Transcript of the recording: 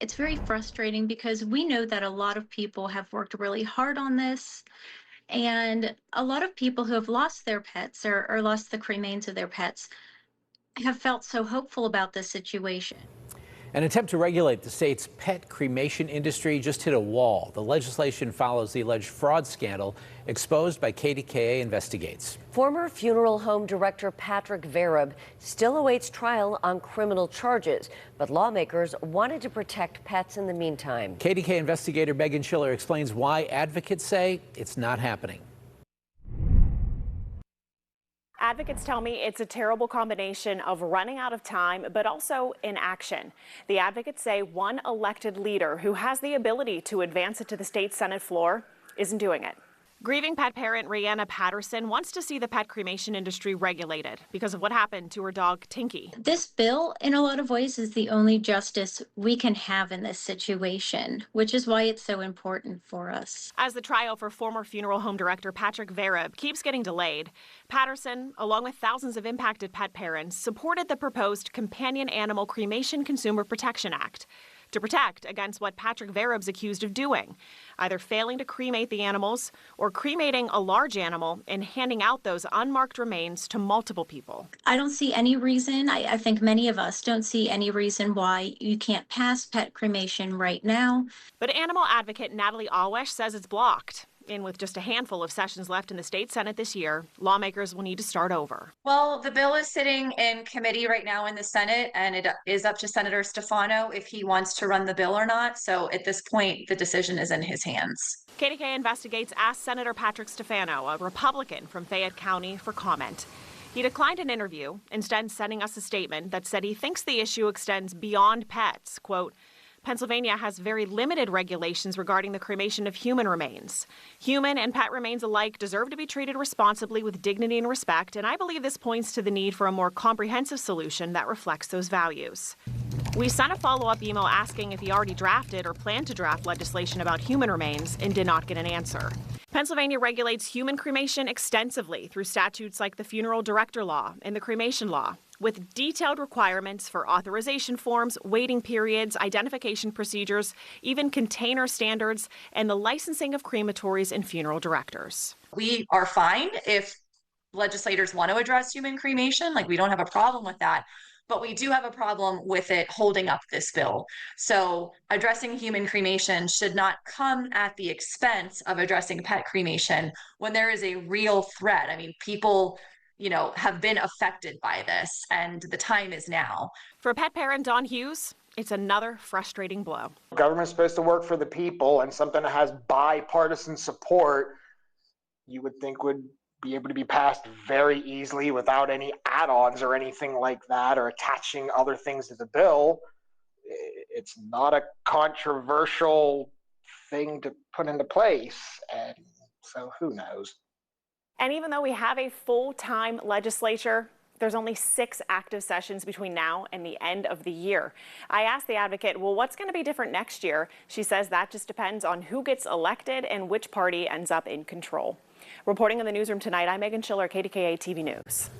It's very frustrating because we know that a lot of people have worked really hard on this, and a lot of people who have lost their pets or lost the cremains of their pets have felt so hopeful about this situation. An attempt to regulate the state's pet cremation industry just hit a wall. The legislation follows the alleged fraud scandal exposed by KDKA Investigates. Former funeral home director Patrick Vereb still awaits trial on criminal charges, but lawmakers wanted to protect pets in the meantime. KDKA investigator Meghan Schiller explains why advocates say it's not happening. Advocates tell me it's a terrible combination of running out of time, but also inaction. The advocates say one elected leader who has the ability to advance it to the state Senate floor isn't doing it. Grieving pet parent Rihanna Patterson wants to see the pet cremation industry regulated because of what happened to her dog, Tinky. This bill, in a lot of ways, is the only justice we can have in this situation, which is why it's so important for us. As the trial for former funeral home director Patrick Vereb keeps getting delayed, Patterson, along with thousands of impacted pet parents, supported the proposed Companion Animal Cremation Consumer Protection Act to protect against what Patrick Vereb's accused of doing, either failing to cremate the animals or cremating a large animal and handing out those unmarked remains to multiple people. I don't see any reason, I think many of us don't see any reason why you can't pass pet cremation right now. But animal advocate Natalie Alwesh says it's blocked. And with just a handful of sessions left in the state Senate this year, lawmakers will need to start over. Well, the bill is sitting in committee right now in the Senate, and it is up to Senator Stefano if he wants to run the bill or not. So at this point, the decision is in his hands. KDKA Investigates asked Senator Patrick Stefano, a Republican from Fayette County, for comment. He declined an interview, instead sending us a statement that said he thinks the issue extends beyond pets. Quote, Pennsylvania has very limited regulations regarding the cremation of human remains. Human and pet remains alike deserve to be treated responsibly with dignity and respect, and I believe this points to the need for a more comprehensive solution that reflects those values. We sent a follow-up email asking if he already drafted or planned to draft legislation about human remains and did not get an answer. Pennsylvania regulates human cremation extensively through statutes like the Funeral Director Law and the Cremation Law, with detailed requirements for authorization forms, waiting periods, identification procedures, even container standards, and the licensing of crematories and funeral directors. We are fine if legislators want to address human cremation, like we don't have a problem with that. But we do have a problem with it holding up this bill. So addressing human cremation should not come at the expense of addressing pet cremation when there is a real threat. I mean, people, have been affected by this, and the time is now. For pet parent Don Hughes, it's another frustrating blow. Government's supposed to work for the people, and something that has bipartisan support, you would think would be able to be passed very easily without any add-ons or anything like that, or attaching other things to the bill. It's not a controversial thing to put into place, and so who knows? And even though we have a full-time legislature, there's only 6 active sessions between now and the end of the year. I asked the advocate, well, what's going to be different next year? She says that just depends on who gets elected and which party ends up in control. Reporting in the newsroom tonight, I'm Meghan Schiller, KDKA-TV News.